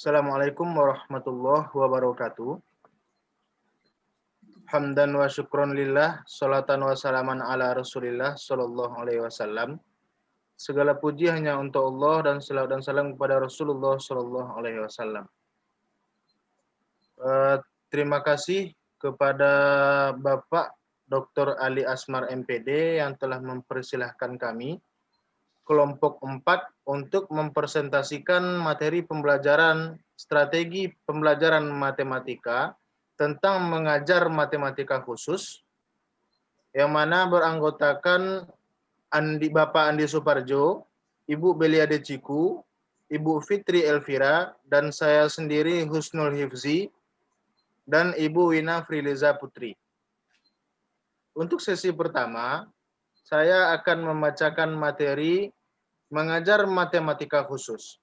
Assalamualaikum warahmatullahi wabarakatuh. Hamdan wa syukron lillah, salatan wa salaman ala rasulillah sallallahu alaihi wasallam. Segala puji hanya untuk Allah dan salawat dan salam kepada Rasulullah sallallahu alaihi wasallam. Terima kasih kepada Bapak Dr. Ali Asmar MPD yang telah mempersilahkan kami kelompok 4 untuk mempresentasikan materi pembelajaran strategi pembelajaran matematika tentang mengajar matematika khusus yang mana beranggotakan Bapak Andi Suparjo, Ibu Belia Deciku, Ibu Fitri Elvira, dan saya sendiri Husnul Hifzi, dan Ibu Wina Friliza Putri. Untuk sesi pertama, saya akan membacakan materi mengajar matematika khusus.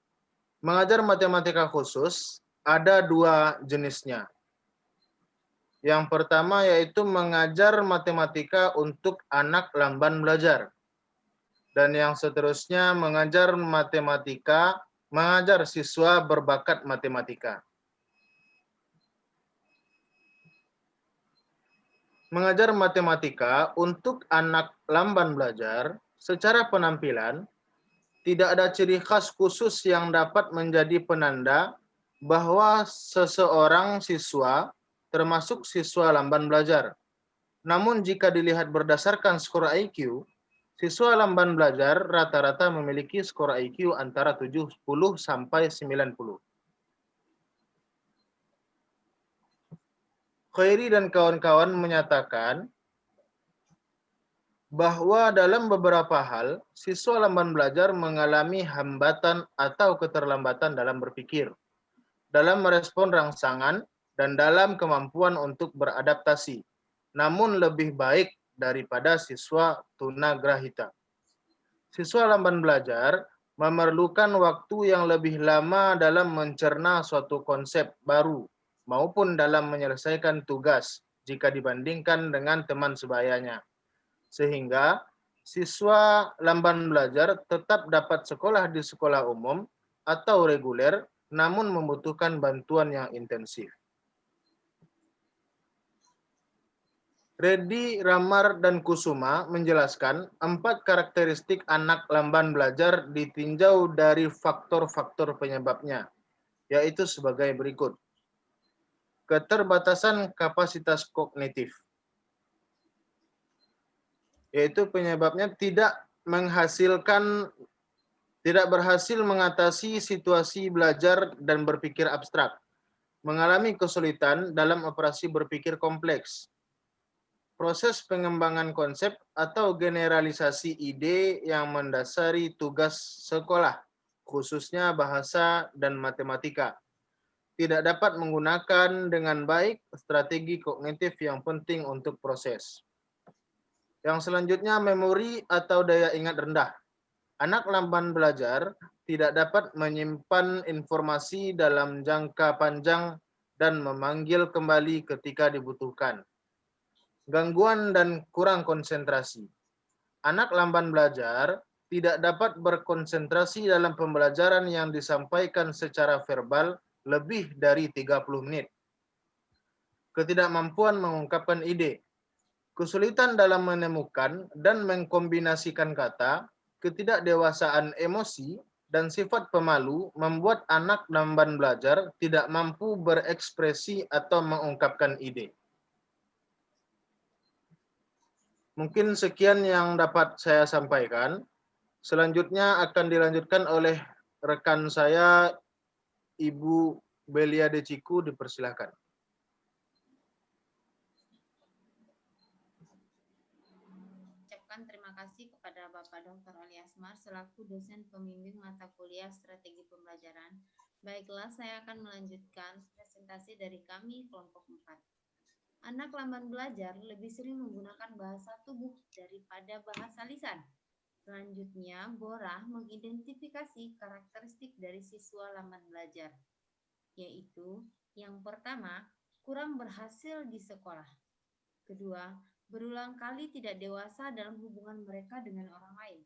Mengajar matematika khusus ada dua jenisnya. Yang pertama yaitu mengajar matematika untuk anak lamban belajar. Dan yang seterusnya mengajar siswa berbakat matematika. Mengajar matematika untuk anak lamban belajar secara penampilan tidak ada ciri khas khusus yang dapat menjadi penanda bahwa seseorang siswa termasuk siswa lamban belajar. Namun jika dilihat berdasarkan skor IQ, siswa lamban belajar rata-rata memiliki skor IQ antara 70 sampai 90. Khairi dan kawan-kawan menyatakan bahwa dalam beberapa hal, siswa lamban belajar mengalami hambatan atau keterlambatan dalam berpikir, dalam merespon rangsangan, dan dalam kemampuan untuk beradaptasi, namun lebih baik daripada siswa tunagrahita. Siswa lamban belajar memerlukan waktu yang lebih lama dalam mencerna suatu konsep baru maupun dalam menyelesaikan tugas jika dibandingkan dengan teman sebayanya. Sehingga siswa lamban belajar tetap dapat sekolah di sekolah umum atau reguler namun membutuhkan bantuan yang intensif. Reddy, Ramar, dan Kusuma menjelaskan 4 karakteristik anak lamban belajar ditinjau dari faktor-faktor penyebabnya, yaitu sebagai berikut. Keterbatasan kapasitas kognitif, yaitu penyebabnya tidak berhasil mengatasi situasi belajar dan berpikir abstrak, mengalami kesulitan dalam operasi berpikir kompleks, proses pengembangan konsep atau generalisasi ide yang mendasari tugas sekolah, khususnya bahasa dan matematika. Tidak dapat menggunakan dengan baik strategi kognitif yang penting untuk proses. Yang selanjutnya, memori atau daya ingat rendah. Anak lamban belajar tidak dapat menyimpan informasi dalam jangka panjang dan memanggil kembali ketika dibutuhkan. Gangguan dan kurang konsentrasi. Anak lamban belajar tidak dapat berkonsentrasi dalam pembelajaran yang disampaikan secara verbal lebih dari 30 menit. Ketidakmampuan mengungkapkan ide. Kesulitan dalam menemukan dan mengkombinasikan kata, ketidakdewasaan emosi, dan sifat pemalu membuat anak lamban belajar tidak mampu berekspresi atau mengungkapkan ide. Mungkin sekian yang dapat saya sampaikan. Selanjutnya akan dilanjutkan oleh rekan saya, Ibu Belia Deciku, dipersilakan. Ucapkan terima kasih kepada Bapak Dr. Ali Asmar selaku dosen pembimbing mata kuliah strategi pembelajaran. Baiklah, saya akan melanjutkan presentasi dari kami kelompok 4. Anak lamban belajar lebih sering menggunakan bahasa tubuh daripada bahasa lisan. Selanjutnya, Bora mengidentifikasi karakteristik dari siswa lamban belajar, yaitu yang pertama, kurang berhasil di sekolah. Kedua, berulang kali tidak dewasa dalam hubungan mereka dengan orang lain.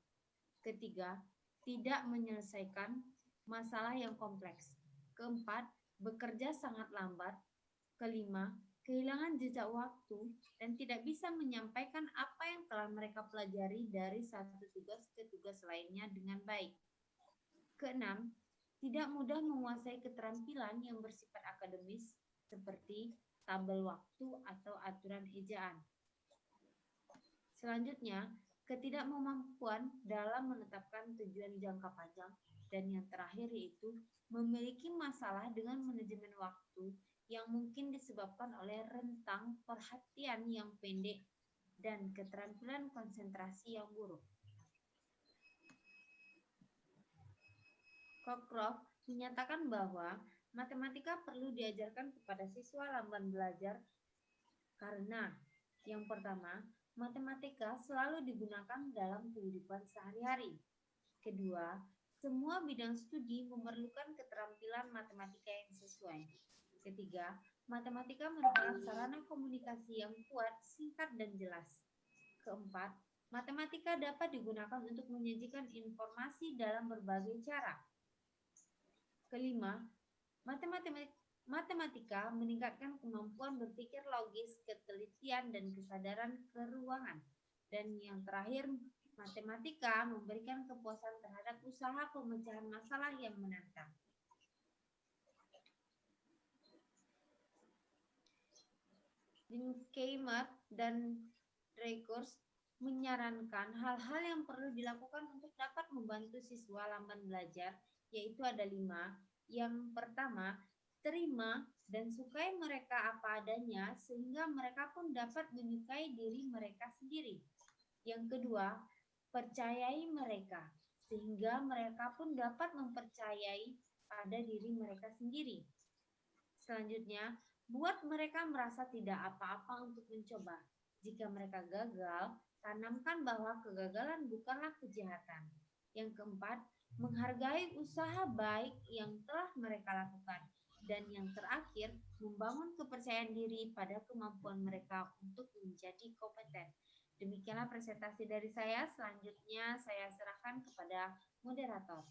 Ketiga, tidak menyelesaikan masalah yang kompleks. Keempat, bekerja sangat lambat. Kelima, kehilangan jejak waktu dan tidak bisa menyampaikan apa yang telah mereka pelajari dari satu tugas ke tugas lainnya dengan baik. Keenam, tidak mudah menguasai keterampilan yang bersifat akademis seperti tabel waktu atau aturan ejaan. Selanjutnya, ketidakmampuan dalam menetapkan tujuan jangka panjang, dan yang terakhir yaitu memiliki masalah dengan manajemen waktu yang mungkin disebabkan oleh rentang perhatian yang pendek dan keterampilan konsentrasi yang buruk. Cockcroft menyatakan bahwa matematika perlu diajarkan kepada siswa lamban belajar karena yang pertama, matematika selalu digunakan dalam kehidupan sehari-hari. Kedua, semua bidang studi memerlukan keterampilan matematika yang sesuai. Ketiga, matematika merupakan sarana komunikasi yang kuat, singkat, dan jelas. Keempat, matematika dapat digunakan untuk menyajikan informasi dalam berbagai cara. Kelima, matematika meningkatkan kemampuan berpikir logis, ketelitian, dan kesadaran keruangan. Dan yang terakhir, matematika memberikan kepuasan terhadap usaha pemecahan masalah yang menantang. Keimer dan Drakers menyarankan hal-hal yang perlu dilakukan untuk dapat membantu siswa lamban belajar, yaitu ada 5. Yang pertama, terima dan sukai mereka apa adanya sehingga mereka pun dapat menyukai diri mereka sendiri. Yang kedua, percayai mereka sehingga mereka pun dapat mempercayai pada diri mereka sendiri. Selanjutnya, buat mereka merasa tidak apa-apa untuk mencoba. Jika mereka gagal, tanamkan bahwa kegagalan bukanlah kejahatan. Yang keempat, menghargai usaha baik yang telah mereka lakukan. Dan yang terakhir, membangun kepercayaan diri pada kemampuan mereka untuk menjadi kompeten. Demikianlah presentasi dari saya. Selanjutnya saya serahkan kepada moderator.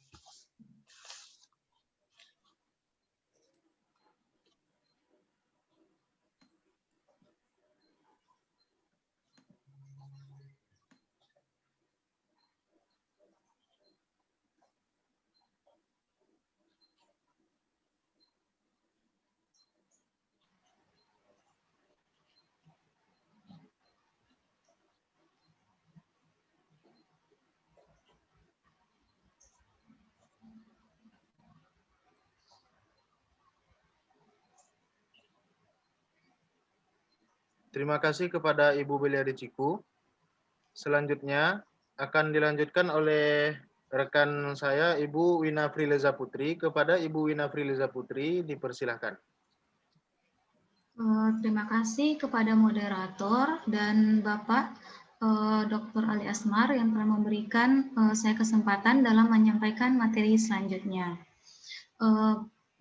Terima kasih kepada Ibu Belia Ciku. Selanjutnya akan dilanjutkan oleh rekan saya, Ibu Wina Frileza Putri. Kepada Ibu Wina Frileza Putri, dipersilahkan. Terima kasih kepada moderator dan Bapak Dr. Ali Asmar yang telah memberikan saya kesempatan dalam menyampaikan materi selanjutnya.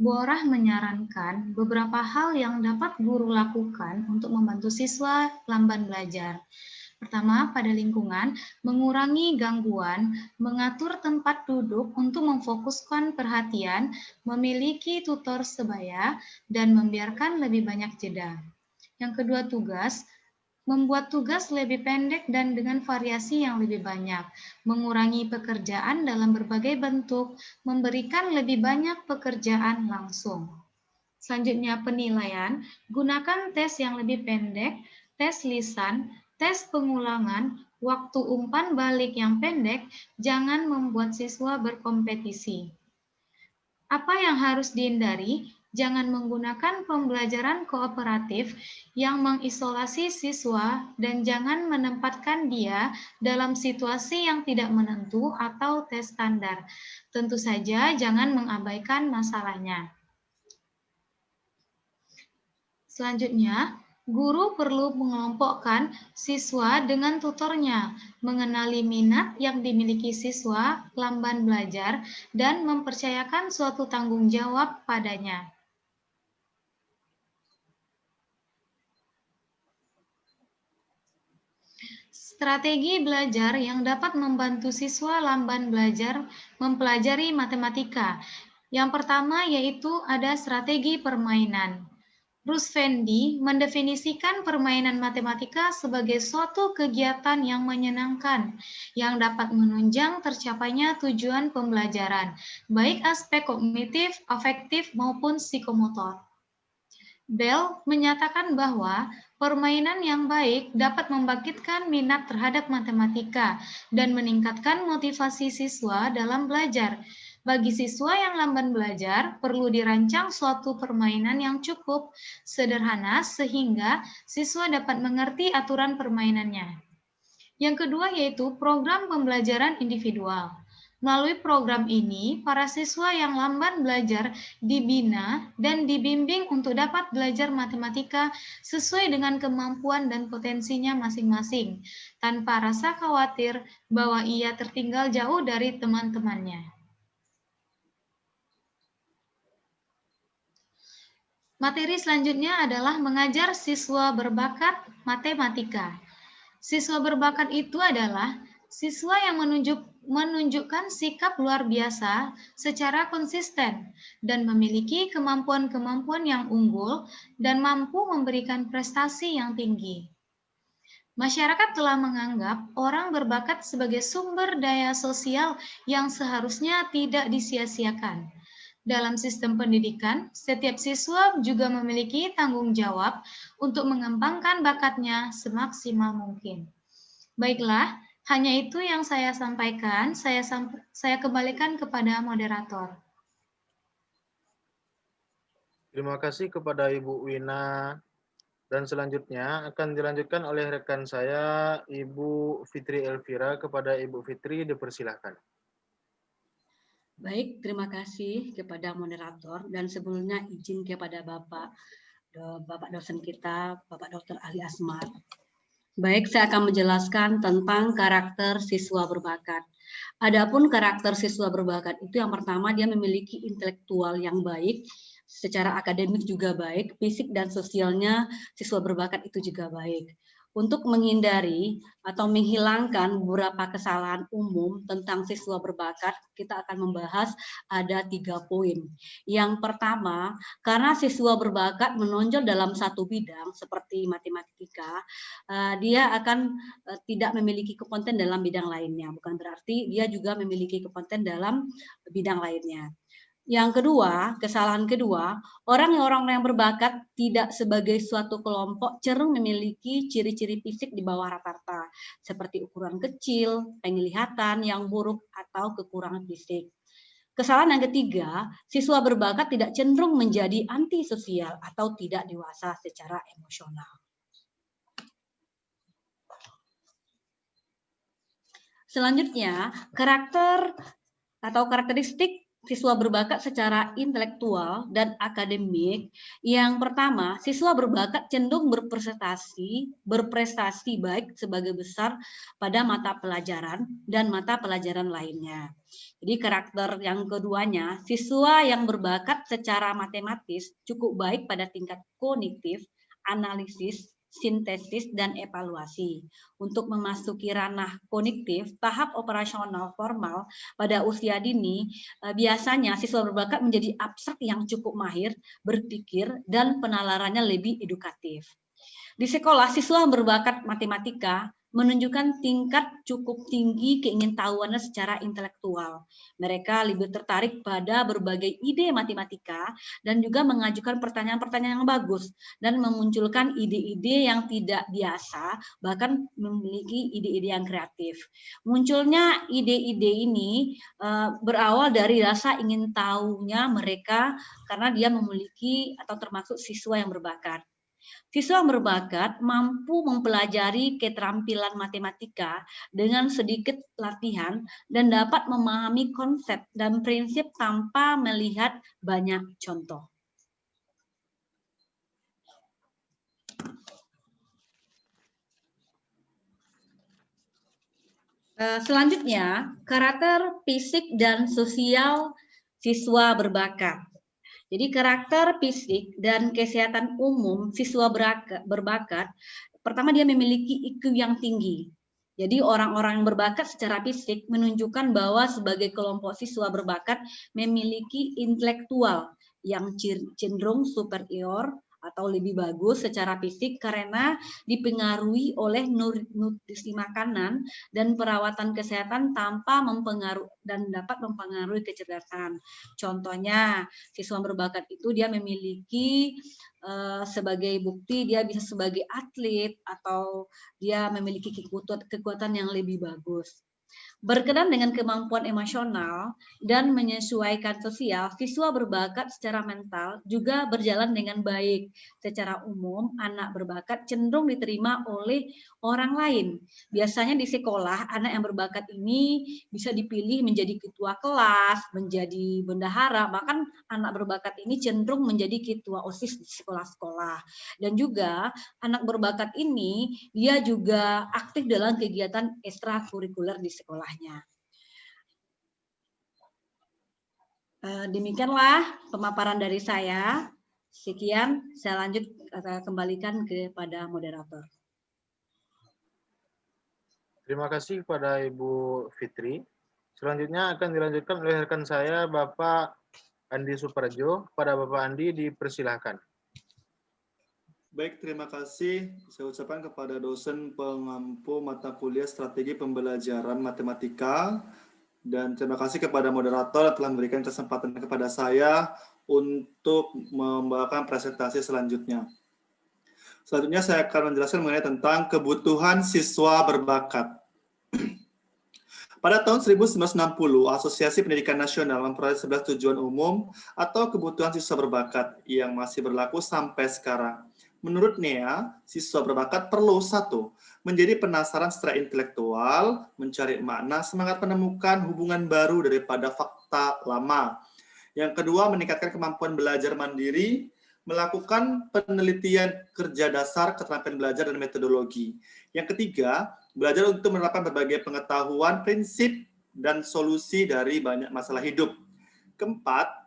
Borah menyarankan beberapa hal yang dapat guru lakukan untuk membantu siswa lamban belajar. Pertama, pada lingkungan, mengurangi gangguan, mengatur tempat duduk untuk memfokuskan perhatian, memiliki tutor sebaya, dan membiarkan lebih banyak jeda. Yang kedua, tugas, membuat tugas lebih pendek dan dengan variasi yang lebih banyak, mengurangi pekerjaan dalam berbagai bentuk, memberikan lebih banyak pekerjaan langsung. Selanjutnya penilaian, gunakan tes yang lebih pendek, tes lisan, tes pengulangan, waktu umpan balik yang pendek, jangan membuat siswa berkompetisi. Apa yang harus dihindari? Jangan menggunakan pembelajaran kooperatif yang mengisolasi siswa dan jangan menempatkan dia dalam situasi yang tidak menentu atau tes standar. Tentu saja jangan mengabaikan masalahnya. Selanjutnya, guru perlu mengelompokkan siswa dengan tutornya, mengenali minat yang dimiliki siswa lamban belajar, dan mempercayakan suatu tanggung jawab padanya. Strategi belajar yang dapat membantu siswa lamban belajar mempelajari matematika. Yang pertama yaitu ada strategi permainan. Rusvendi mendefinisikan permainan matematika sebagai suatu kegiatan yang menyenangkan, yang dapat menunjang tercapainya tujuan pembelajaran, baik aspek kognitif, afektif, maupun psikomotor. Bell menyatakan bahwa permainan yang baik dapat membangkitkan minat terhadap matematika dan meningkatkan motivasi siswa dalam belajar. Bagi siswa yang lamban belajar, perlu dirancang suatu permainan yang cukup sederhana sehingga siswa dapat mengerti aturan permainannya. Yang kedua yaitu program pembelajaran individual. Melalui program ini, para siswa yang lamban belajar dibina dan dibimbing untuk dapat belajar matematika sesuai dengan kemampuan dan potensinya masing-masing, tanpa rasa khawatir bahwa ia tertinggal jauh dari teman-temannya. Materi selanjutnya adalah mengajar siswa berbakat matematika. Siswa berbakat itu adalah siswa yang menunjukkan sikap luar biasa secara konsisten dan memiliki kemampuan-kemampuan yang unggul dan mampu memberikan prestasi yang tinggi. Masyarakat telah menganggap orang berbakat sebagai sumber daya sosial yang seharusnya tidak disia-siakan. Dalam sistem pendidikan, setiap siswa juga memiliki tanggung jawab untuk mengembangkan bakatnya semaksimal mungkin. Baiklah, hanya itu yang saya sampaikan. Saya kembalikan kepada moderator. Terima kasih kepada Ibu Wina. Dan selanjutnya akan dilanjutkan oleh rekan saya, Ibu Fitri Elvira. Kepada Ibu Fitri, dipersilahkan. Baik, terima kasih kepada moderator dan sebelumnya izin kepada Bapak dosen kita, Bapak Dr. Ali Asmar. Baik, saya akan menjelaskan tentang karakter siswa berbakat. Adapun karakter siswa berbakat itu yang pertama dia memiliki intelektual yang baik, secara akademik juga baik, fisik dan sosialnya siswa berbakat itu juga baik. Untuk menghindari atau menghilangkan beberapa kesalahan umum tentang siswa berbakat, kita akan membahas ada 3 poin. Yang pertama, karena siswa berbakat menonjol dalam satu bidang seperti matematika, dia akan tidak memiliki kompeten dalam bidang lainnya. Bukan berarti dia juga memiliki kompeten dalam bidang lainnya. Yang kedua, kesalahan kedua, orang yang berbakat tidak sebagai suatu kelompok cenderung memiliki ciri-ciri fisik di bawah rata-rata, seperti ukuran kecil, penglihatan yang buruk, atau kekurangan fisik. Kesalahan yang ketiga, siswa berbakat tidak cenderung menjadi antisosial atau tidak dewasa secara emosional. Selanjutnya, karakter atau karakteristik siswa berbakat secara intelektual dan akademik. Yang pertama, siswa berbakat cenderung berprestasi baik sebagai besar pada mata pelajaran dan mata pelajaran lainnya. Jadi karakter yang keduanya, siswa yang berbakat secara matematis cukup baik pada tingkat kognitif, analisis, sintesis, dan evaluasi. Untuk memasuki ranah kognitif, tahap operasional formal pada usia dini, biasanya siswa berbakat menjadi abstrak yang cukup mahir, berpikir, dan penalarannya lebih edukatif. Di sekolah, siswa berbakat matematika menunjukkan tingkat cukup tinggi keingintahuannya secara intelektual. Mereka lebih tertarik pada berbagai ide matematika dan juga mengajukan pertanyaan-pertanyaan yang bagus dan memunculkan ide-ide yang tidak biasa, bahkan memiliki ide-ide yang kreatif. Munculnya ide-ide ini berawal dari rasa ingin tahunya mereka karena dia memiliki atau termasuk siswa yang berbakat. Siswa berbakat mampu mempelajari keterampilan matematika dengan sedikit latihan dan dapat memahami konsep dan prinsip tanpa melihat banyak contoh. Selanjutnya, karakter fisik dan sosial siswa berbakat. Jadi karakter fisik dan kesehatan umum siswa berbakat, pertama dia memiliki IQ yang tinggi. Jadi orang-orang yang berbakat secara fisik menunjukkan bahwa sebagai kelompok siswa berbakat memiliki intelektual yang cenderung superior atau lebih bagus secara fisik karena dipengaruhi oleh nutrisi makanan dan perawatan kesehatan tanpa mempengaruhi dan dapat mempengaruhi kecerdasan. Contohnya, siswa berbakat itu dia memiliki sebagai bukti dia bisa sebagai atlet atau dia memiliki kekuatan yang lebih bagus. Berkenan dengan kemampuan emosional dan menyesuaikan sosial, siswa berbakat secara mental juga berjalan dengan baik. Secara umum, anak berbakat cenderung diterima oleh orang lain. Biasanya di sekolah, anak yang berbakat ini bisa dipilih menjadi ketua kelas, menjadi bendahara, bahkan anak berbakat ini cenderung menjadi ketua OSIS di sekolah-sekolah. Dan juga anak berbakat ini dia juga aktif dalam kegiatan ekstrakurikuler di sekolahnya. Demikianlah pemaparan dari saya. Sekian, saya lanjut kembalikan kepada moderator. Terima kasih kepada Ibu Fitri. Selanjutnya akan dilanjutkan oleh rekan saya, Bapak Andi Suparjo. Kepada Bapak Andi, dipersilahkan. Baik, terima kasih. Saya ucapkan kepada dosen pengampu mata kuliah strategi pembelajaran matematika. Dan terima kasih kepada moderator yang telah memberikan kesempatan kepada saya untuk membawakan presentasi selanjutnya. Selanjutnya saya akan menjelaskan mengenai tentang kebutuhan siswa berbakat. Pada tahun 1960, Asosiasi Pendidikan Nasional memperoleh 11 tujuan umum atau kebutuhan siswa berbakat yang masih berlaku sampai sekarang. Menurut NEA, siswa berbakat perlu 1. Menjadi penasaran secara intelektual, mencari makna, semangat menemukan hubungan baru daripada fakta lama. Yang kedua, meningkatkan kemampuan belajar mandiri, melakukan penelitian kerja dasar, keterampilan belajar, dan metodologi. Yang ketiga, belajar untuk menerapkan berbagai pengetahuan, prinsip, dan solusi dari banyak masalah hidup. Keempat,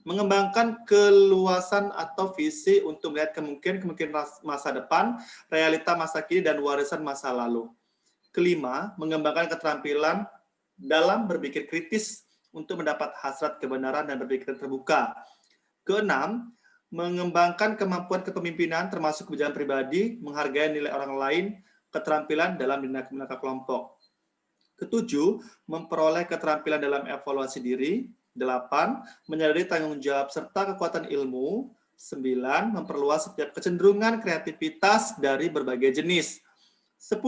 mengembangkan keluasan atau visi untuk melihat kemungkinan masa depan, realita masa kini, dan warisan masa lalu. Kelima, mengembangkan keterampilan dalam berpikir kritis untuk mendapat hasrat kebenaran dan berpikir terbuka. Keenam, mengembangkan kemampuan kepemimpinan termasuk kebijakan pribadi, menghargai nilai orang lain, keterampilan dalam dinamika kelompok. Ketujuh, memperoleh keterampilan dalam evaluasi diri. 8. Menyadari tanggung jawab serta kekuatan ilmu. 9. Memperluas setiap kecenderungan kreativitas dari berbagai jenis. 10.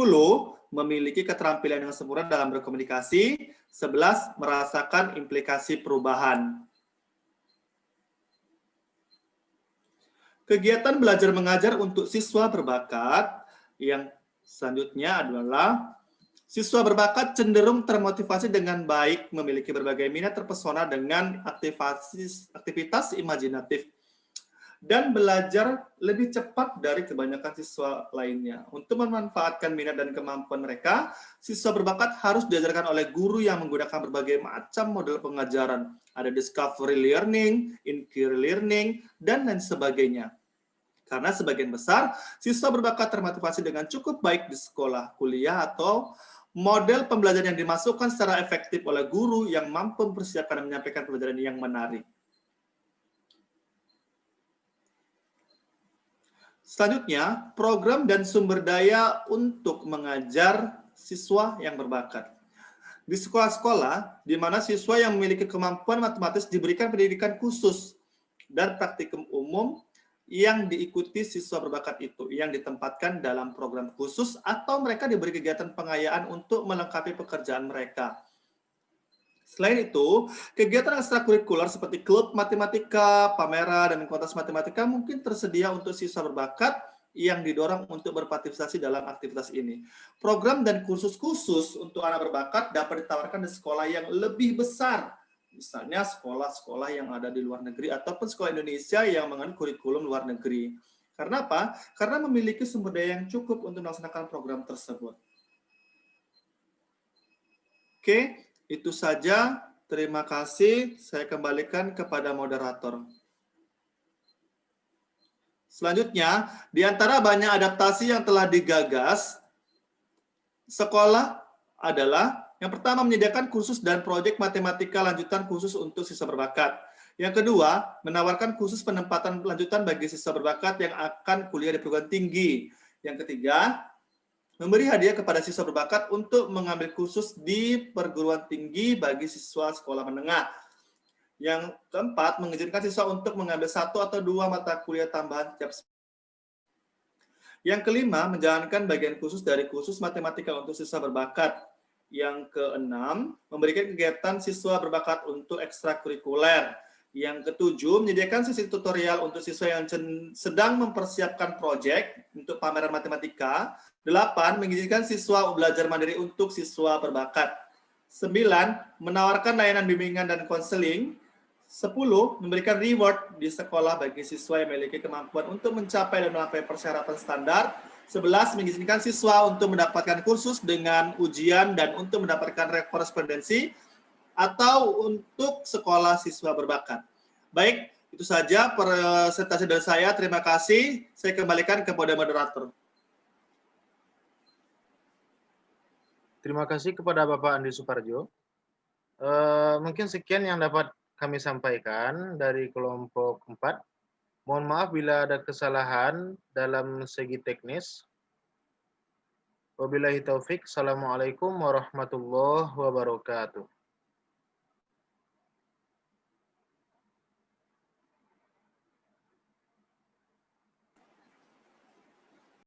Memiliki keterampilan yang sempurna dalam berkomunikasi. 11. Merasakan implikasi perubahan. Kegiatan belajar mengajar untuk siswa berbakat yang selanjutnya adalah siswa berbakat cenderung termotivasi dengan baik, memiliki berbagai minat, terpesona dengan aktivitas imajinatif, dan belajar lebih cepat dari kebanyakan siswa lainnya. Untuk memanfaatkan minat dan kemampuan mereka, siswa berbakat harus diajarkan oleh guru yang menggunakan berbagai macam model pengajaran. Ada discovery learning, inquiry learning, dan lain sebagainya. Karena sebagian besar, siswa berbakat termotivasi dengan cukup baik di sekolah, kuliah, atau model pembelajaran yang dimasukkan secara efektif oleh guru yang mampu mempersiapkan dan menyampaikan pembelajaran yang menarik. Selanjutnya, program dan sumber daya untuk mengajar siswa yang berbakat. Di sekolah-sekolah, di mana siswa yang memiliki kemampuan matematis diberikan pendidikan khusus dan praktikum umum yang diikuti siswa berbakat itu, yang ditempatkan dalam program khusus atau mereka diberi kegiatan pengayaan untuk melengkapi pekerjaan mereka. Selain itu, kegiatan ekstrakurikuler seperti klub matematika, pameran, dan kontes matematika mungkin tersedia untuk siswa berbakat yang didorong untuk berpartisipasi dalam aktivitas ini. Program dan kursus khusus untuk anak berbakat dapat ditawarkan di sekolah yang lebih besar, misalnya sekolah-sekolah yang ada di luar negeri ataupun sekolah Indonesia yang mengandung kurikulum luar negeri. Karena apa? Karena memiliki sumber daya yang cukup untuk melaksanakan program tersebut. Oke, itu saja. Terima kasih. Saya kembalikan kepada moderator. Selanjutnya, di antara banyak adaptasi yang telah digagas, sekolah adalah yang pertama menyediakan kursus dan proyek matematika lanjutan khusus untuk siswa berbakat. Yang kedua, menawarkan khusus penempatan lanjutan bagi siswa berbakat yang akan kuliah di perguruan tinggi. Yang ketiga, memberi hadiah kepada siswa berbakat untuk mengambil kursus di perguruan tinggi bagi siswa sekolah menengah. Yang keempat, mengizinkan siswa untuk mengambil 1 atau 2 mata kuliah tambahan setiap semester. Yang kelima, menjalankan bagian khusus dari kursus matematika untuk siswa berbakat. Yang keenam, memberikan kegiatan siswa berbakat untuk ekstrakurikuler. Yang ketujuh, menyediakan sesi tutorial untuk siswa yang sedang mempersiapkan proyek untuk pameran matematika. 8, mengizinkan siswa belajar mandiri untuk siswa berbakat. 9, menawarkan layanan bimbingan dan konseling. 10, memberikan reward di sekolah bagi siswa yang memiliki kemampuan untuk mencapai dan melampaui persyaratan standar. 11, mengizinkan siswa untuk mendapatkan kursus dengan ujian dan untuk mendapatkan korespondensi atau untuk sekolah siswa berbakat. Baik, itu saja presentasi dari saya. Terima kasih. Saya kembalikan kepada moderator. Terima kasih kepada Bapak Andi Suparjo. Mungkin sekian yang dapat kami sampaikan dari kelompok 4. Mohon maaf bila ada kesalahan dalam segi teknis. Wabillahi taufik. Assalamualaikum warahmatullahi wabarakatuh.